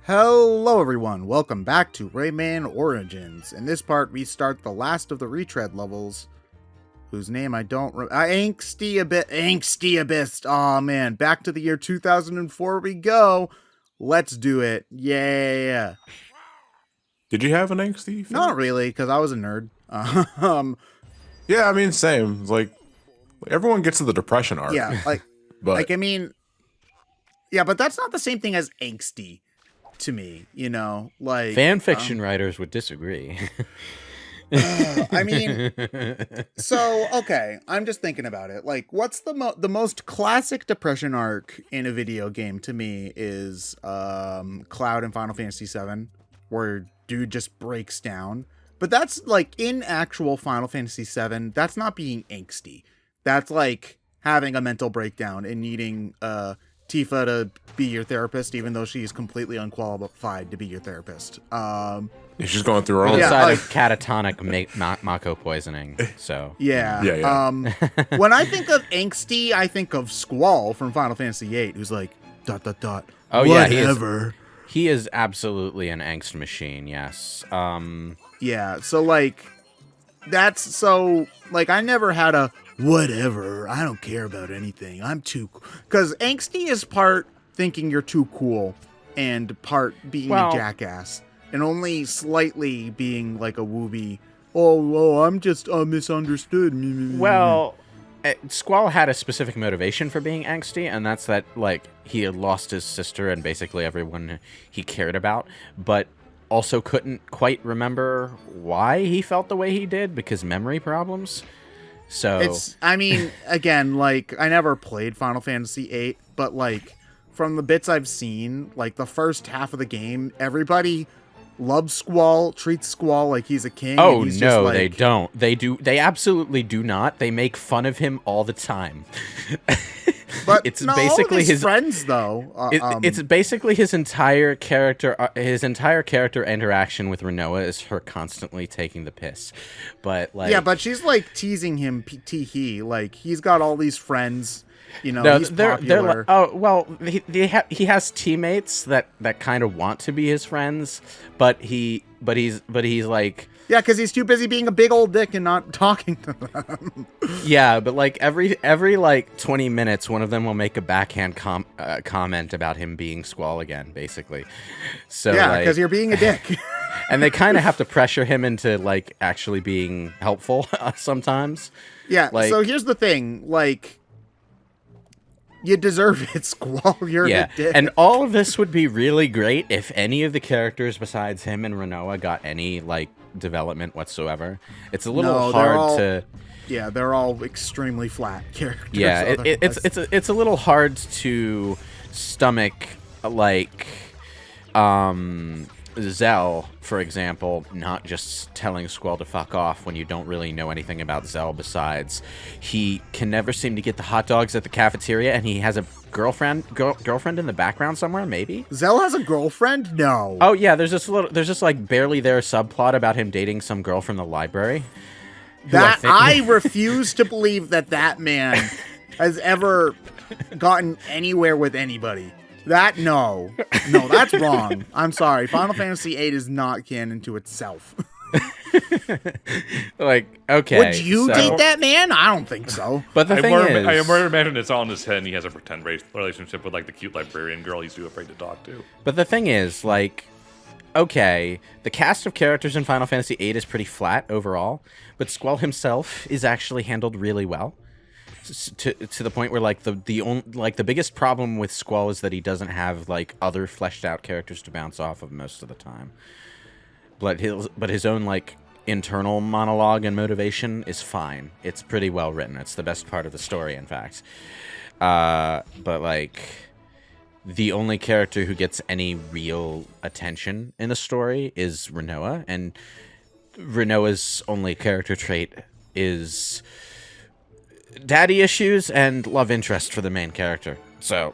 Hello everyone, welcome back to Rayman Origins. In this part, we start the last of the retread levels, whose name I don't remember. Angsty Abyss. Oh man, back to the year 2004 we go. Let's do it. Yeah. Did you have an angsty phase? Not really, because I was a nerd. Yeah, I mean, same. It's like everyone gets to the depression arc. Yeah, but yeah, but that's not the same thing as angsty to me, you know? Like fan fiction writers would disagree. I mean, so okay, I'm just thinking about it. Like, what's the most classic depression arc in a video game to me is Cloud in Final Fantasy VII, where dude just breaks down. But that's like in actual Final Fantasy VII, that's not being angsty. That's like having a mental breakdown and needing Tifa to be your therapist, even though she's completely unqualified to be your therapist. She's going through her own. Outside of catatonic Mako poisoning, so yeah. When I think of angsty, I think of Squall from Final Fantasy VIII, who's like ... Oh whatever. Yeah, he is absolutely an angst machine. Yes. Yeah. So like, that's so like I never had a whatever. I don't care about anything. I'm too, because angsty is part thinking you're too cool and part being a jackass. And only slightly being like a wooby. Oh, I'm just misunderstood. Well, Squall had a specific motivation for being angsty, and that's that, like, he had lost his sister and basically everyone he cared about, but also couldn't quite remember why he felt the way he did because memory problems. So it's, I mean, again, like, I never played Final Fantasy VIII, but like from the bits I've seen, like the first half of the game, everybody loves Squall, treats Squall like he's a king. Oh, and he's no, just like, they don't. They do. They absolutely do not. They make fun of him all the time. But it's no, basically all of his his friends, though. It's basically his entire character. His entire character interaction with Rinoa is her constantly taking the piss. But like, yeah, but she's like teasing him, tee like he's got all these friends. You know, no, he's they're popular. like, oh well, he has teammates that kind of want to be his friends, but he's like, yeah, because he's too busy being a big old dick and not talking to them. Yeah, but like every like 20 minutes, one of them will make a backhand comment about him being Squall again, basically. So yeah, because you're being a dick. And they kind of have to pressure him into like actually being helpful sometimes. Yeah. Like, so here's the thing, like, you deserve it, Squall. You're a dick. And all of this would be really great if any of the characters besides him and Rinoa got any like development whatsoever. It's a little hard to. Yeah, they're all extremely flat characters. Yeah, it's a little hard to stomach, like, Zell, for example, not just telling Squall to fuck off when you don't really know anything about Zell besides he can never seem to get the hot dogs at the cafeteria, and he has a girlfriend in the background somewhere, maybe? Zell has a girlfriend? No. Oh yeah, there's this like barely there subplot about him dating some girl from the library. That I refuse to believe that man has ever gotten anywhere with anybody. No, that's wrong. I'm sorry. Final Fantasy VIII is not canon to itself. Like, okay. Would you date that man? I don't think so. But the thing is, I more imagine it's all in his head and he has a pretend relationship with like the cute librarian girl he's too afraid to talk to. But the thing is, like, okay, the cast of characters in Final Fantasy VIII is pretty flat overall, but Squall himself is actually handled really well. To the point where like the biggest problem with Squall is that he doesn't have like other fleshed out characters to bounce off of most of the time. But his own like internal monologue and motivation is fine. It's pretty well written. It's the best part of the story, in fact. But like the only character who gets any real attention in the story is Rinoa, and Rinoa's only character trait is daddy issues and love interest for the main character. So,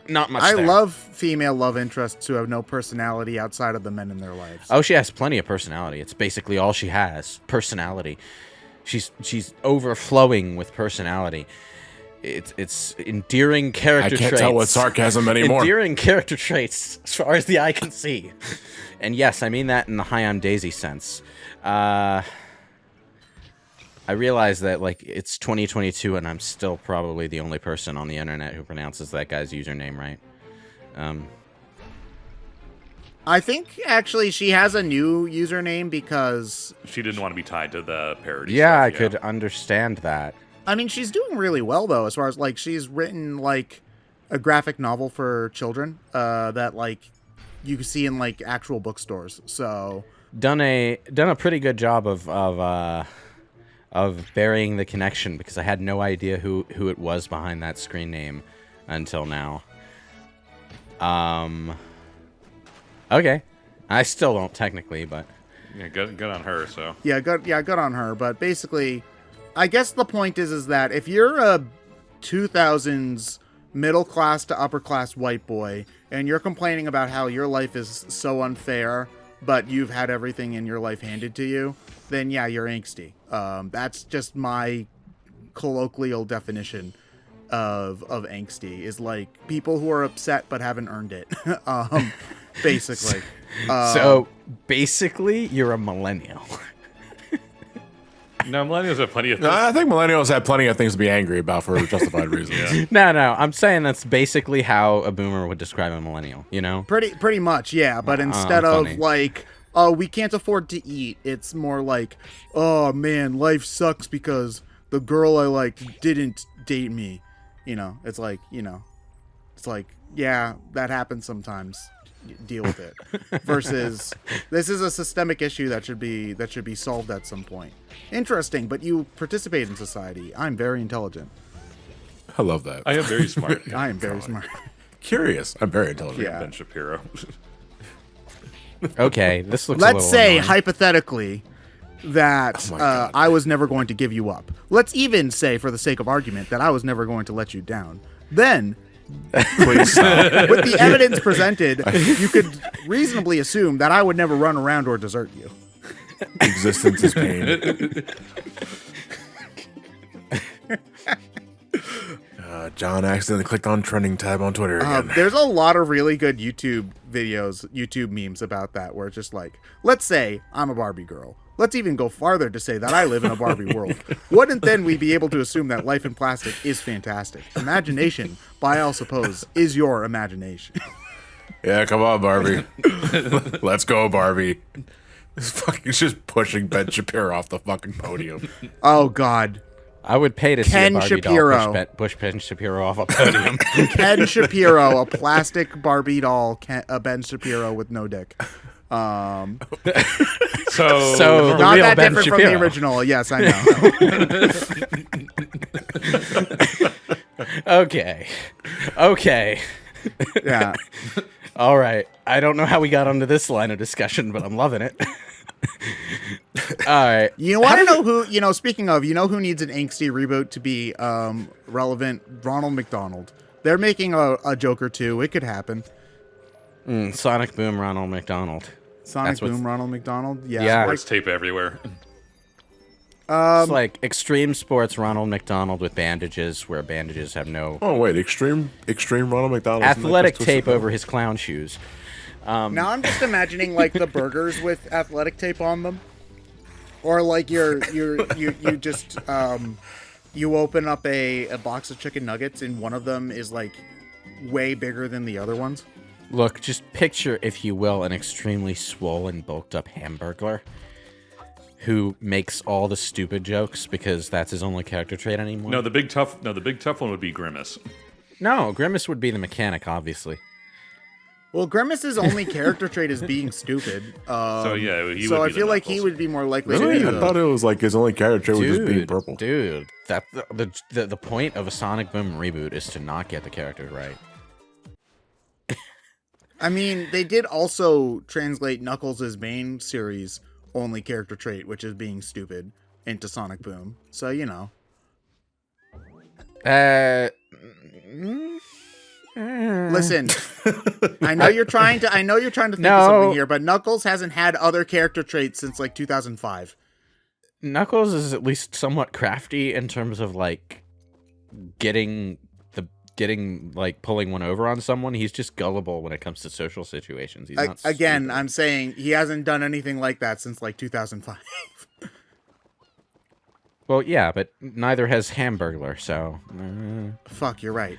not much there. I love female love interests who have no personality outside of the men in their lives. Oh, she has plenty of personality. It's basically all she has. Personality. She's overflowing with personality. it's endearing character traits. I can't tell what sarcasm anymore. Endearing character traits as far as the eye can see. And yes, I mean that in the High on Daisy sense. I realize that like it's 2022 and I'm still probably the only person on the internet who pronounces that guy's username right. I think actually she has a new username because She didn't want to be tied to the parody. Yeah, I stuff, could understand that. I mean she's doing really well though, as far as like she's written like a graphic novel for children that like you can see in like actual bookstores. So Done a pretty good job of burying the connection because I had no idea who it was behind that screen name until now. Okay. I still don't technically, but Yeah, good on her. So good on her. But basically, I guess the point is that if you're a 2000s middle class to upper class white boy and you're complaining about how your life is so unfair, but you've had everything in your life handed to you, then yeah, you're angsty. That's just my colloquial definition of angsty, is like people who are upset but haven't earned it. Basically. So basically, you're a millennial. no, millennials have plenty of. No, I think millennials have plenty of things to be angry about for justified reasons. No, I'm saying that's basically how a boomer would describe a millennial. You know, Pretty much, yeah. But instead of funny. like, oh, we can't afford to eat, it's more like, oh man, life sucks because the girl I like didn't date me. It's like, yeah, that happens sometimes. Deal with it. Versus, this is a systemic issue that should be solved at some point. Interesting, but you participate in society. I'm very intelligent. I love that. I am very smart. I am very smart. Curious. I'm very intelligent. Yeah. Ben Shapiro. okay, this looks. a Let's little say annoying. hypothetically that Oh my God. I was never going to give you up. Let's even say, for the sake of argument, that I was never going to let you down. Then, Please stop. with the evidence presented, you could reasonably assume that I would never run around or desert you. Existence is pain. John accidentally clicked on trending tab on Twitter again. There's a lot of really good YouTube videos, YouTube memes about that, where it's just like, let's say I'm a Barbie girl. Let's even go farther to say that I live in a Barbie world. Wouldn't then we be able to assume that life in plastic is fantastic? Imagination, by all suppose, is your imagination. Yeah, come on, Barbie. Let's go, Barbie. He's just pushing Ben Shapiro off the fucking podium. Oh, God. I would pay to see Ken a Barbie Shapiro. doll push Ben Shapiro off a podium. Ken Shapiro, a plastic Barbie doll, Ben Shapiro with no dick. So So the Not real that Ben different from Shapiro. the original. Yes, I know. Okay. Yeah. All right. I don't know how we got onto this line of discussion, but I'm loving it. All right. You want to know who, speaking of, who needs an angsty reboot to be relevant? Ronald McDonald. They're making a Joker 2. It could happen. Sonic Boom, Ronald McDonald. Sonic That's what's- Boom, Ronald McDonald. Yeah. Yeah. Sports tape everywhere. It's like extreme sports Ronald McDonald with bandages, where bandages have no Oh wait, extreme Ronald McDonald. athletic tape over his clown shoes. Now I'm just imagining like the burgers with athletic tape on them, or like you just you open up a box of chicken nuggets and one of them is like way bigger than the other ones. Look, just picture, if you will, an extremely swollen, bulked up hamburglar who makes all the stupid jokes because that's his only character trait anymore. No, the big tough one would be Grimace. No, Grimace would be the mechanic, obviously. Well, Grimace's only character trait is being stupid. So yeah, he would So be I the feel like he Knuckles. would be more likely Really? to be I thought it was like his only character was just being purple. Dude, that the point of a Sonic Boom reboot is to not get the characters right. I mean, they did also translate Knuckles' main series only character trait, which is being stupid, into Sonic Boom. So, Listen, I know you're trying to think of something here, but Knuckles hasn't had other character traits since like 2005. Knuckles is at least somewhat crafty in terms of like getting like pulling one over on someone. He's just gullible when it comes to social situations. He's not again, stupid. I'm saying he hasn't done anything like that since like 2005. Well, yeah, but neither has Hamburglar, so Fuck, you're right.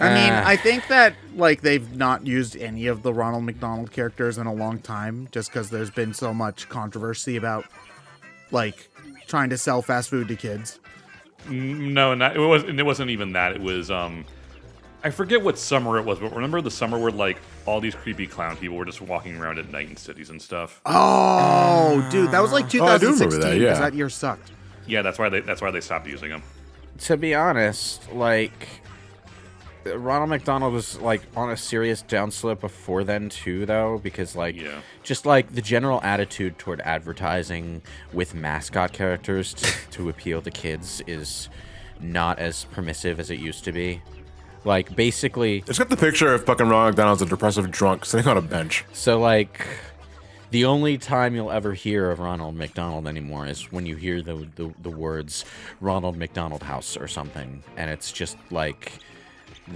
I mean, I think that like they've not used any of the Ronald McDonald characters in a long time, just because there's been so much controversy about like trying to sell fast food to kids. No, it wasn't even that. It was I forget what summer it was, but remember the summer where like all these creepy clown people were just walking around at night in cities and stuff. Oh, dude, that was like I do remember 2016 that, because yeah. that year sucked. Yeah, that's why they stopped using them. to be honest, like Ronald McDonald was like on a serious downslope before then too, though, because like just like the general attitude toward advertising with mascot characters to appeal to kids is not as permissive as it used to be. Like basically, It's got the picture of fucking Ronald McDonald as a depressive drunk sitting on a bench. so like the only time you'll ever hear of Ronald McDonald anymore is when you hear the words Ronald McDonald House or something, and it's just like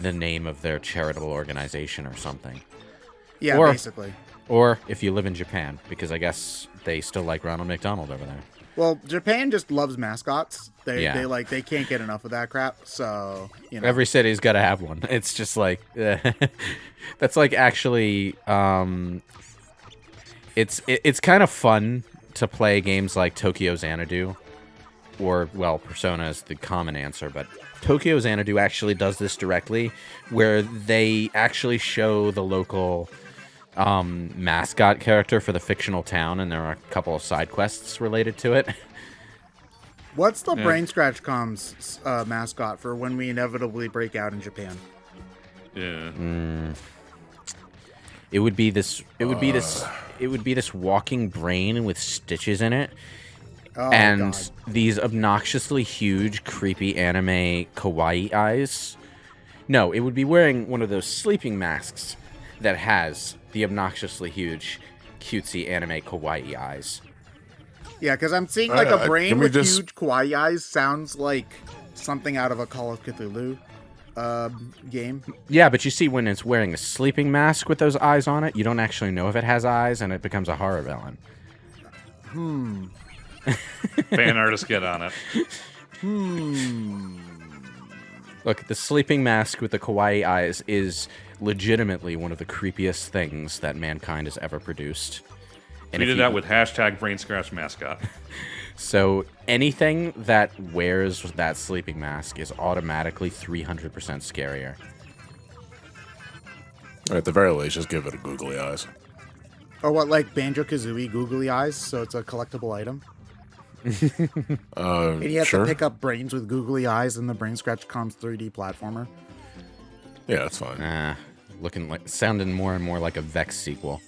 the name of their charitable organization or something. Yeah, Or- basically. Or if you live in Japan, because I guess they still like Ronald McDonald over there. Well, Japan just loves mascots. They Yeah. they can't get enough of that crap. So you know, Every city's got to have one. It's just like that's like actually it's kind of fun to play games like Tokyo Xanadu, or well, Persona is the common answer, but Tokyo Xanadu actually does this directly, where they actually show the local mascot character for the fictional town, and there are a couple of side quests related to it. what's the BrainScratch comms mascot for when we inevitably break out in Japan? Yeah. It would be this. It would be this. It would be this walking brain with stitches in it, Oh, and God. these obnoxiously huge, creepy anime kawaii eyes. No, it would be wearing one of those sleeping masks that has the obnoxiously huge, cutesy anime kawaii eyes. Yeah, because I'm seeing like a brain can we with just- huge kawaii eyes. Sounds like something out of a Call of Cthulhu game. Yeah, but you see, when it's wearing a sleeping mask with those eyes on it, you don't actually know if it has eyes, and it becomes a horror villain. Fan artists get on it. Look, the sleeping mask with the kawaii eyes is legitimately one of the creepiest things that mankind has ever produced. And Tweet if it you- out with hashtag BrainScratch mascot. So anything that wears that sleeping mask is automatically 300% scarier. Or at the very least, just give it a googly eyes. Or what, like Banjo-Kazooie googly eyes, so it's a collectible item. And you have Sure. to pick up brains with googly eyes in the BrainScratch comms 3D platformer. Yeah, that's fine. Sounding more and more like a Vex sequel.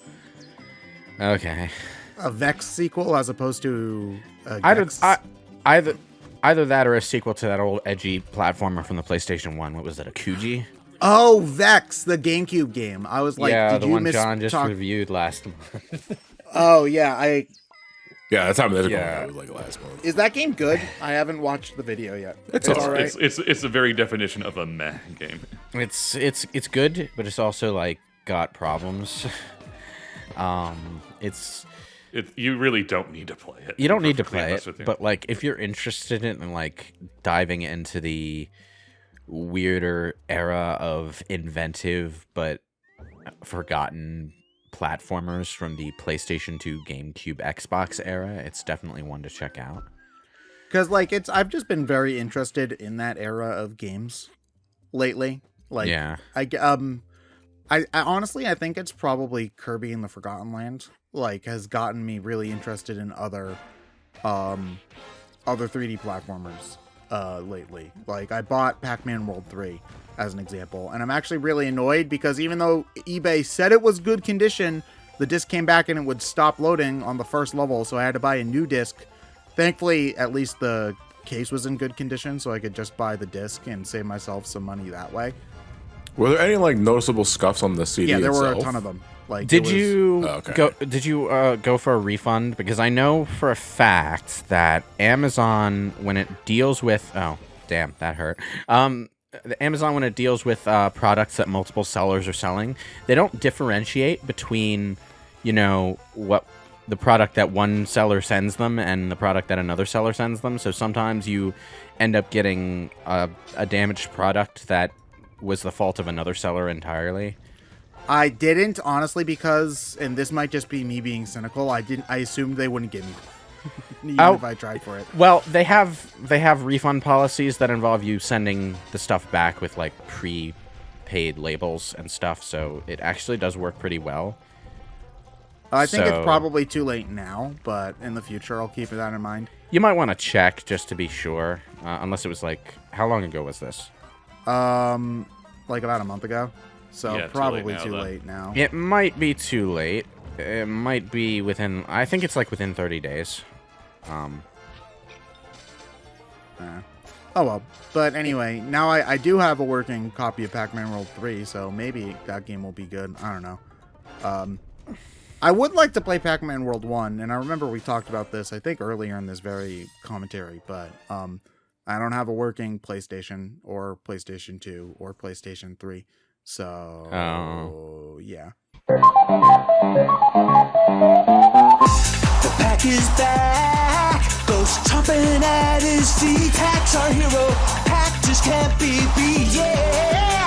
Okay. A Vex sequel as opposed to a Either, Gex. either that or a sequel to that old edgy platformer from the PlayStation 1. What was that, a Kuji? Oh, Vex, the GameCube game. I was like, yeah, did the you one John just talk- reviewed last month. Oh, yeah. Yeah, that's how that's Yeah. going like last month. Is that game good? I haven't watched the video yet. It's all alright. right. It's the very definition of a meh game. It's good, but it's also like got problems. It's You really don't need to play it. you don't need to Perfectly play honest it, with you. but like if you're interested in like diving into the weirder era of inventive but forgotten platformers from the PlayStation 2, GameCube, Xbox era, it's definitely one to check out. Because like I've just been very interested in that era of games lately. Like, Yeah. I honestly I think it's probably Kirby in the Forgotten Land. Like, has gotten me really interested in other 3D platformers lately. Like, I bought Pac-Man World 3 as an example, and I'm actually really annoyed because even though eBay said it was good condition, the disc came back and it would stop loading on the first level, so I had to buy a new disc. Thankfully, at least the case was in good condition, so I could just buy the disc and save myself some money that way. Were there any like noticeable scuffs on the CD Yeah, there were a itself? ton of them. Like, Did you Okay. go for a refund? Because I know for a fact that Amazon, when it deals with damn, that hurt. The Amazon, when it deals with products that multiple sellers are selling, they don't differentiate between, what the product that one seller sends them and the product that another seller sends them. So sometimes you end up getting a damaged product that was the fault of another seller entirely. I didn't, honestly, because, and this might just be me being cynical, I assumed they wouldn't give me even if I tried for it. Well, they have refund policies that involve you sending the stuff back with like pre-paid labels and stuff, so it actually does work pretty well. I think it's probably too late now, but in the future I'll keep that in mind. You might want to check just to be sure, unless it was like, how long ago was this? Like about a month ago. So Yeah, probably too late now. It might be too late. It might be within, I think it's like within 30 days. Oh well. But anyway, now I do have a working copy of Pac-Man World 3, so maybe that game will be good. I don't know. I would like to play Pac-Man World 1, and I remember we talked about this, I think, earlier in this very commentary, but I don't have a working PlayStation or PlayStation 2 or PlayStation 3. So, yeah. The pack is back, goes chomping at his feet. Pack's our hero, Pack just can't be beat, yeah!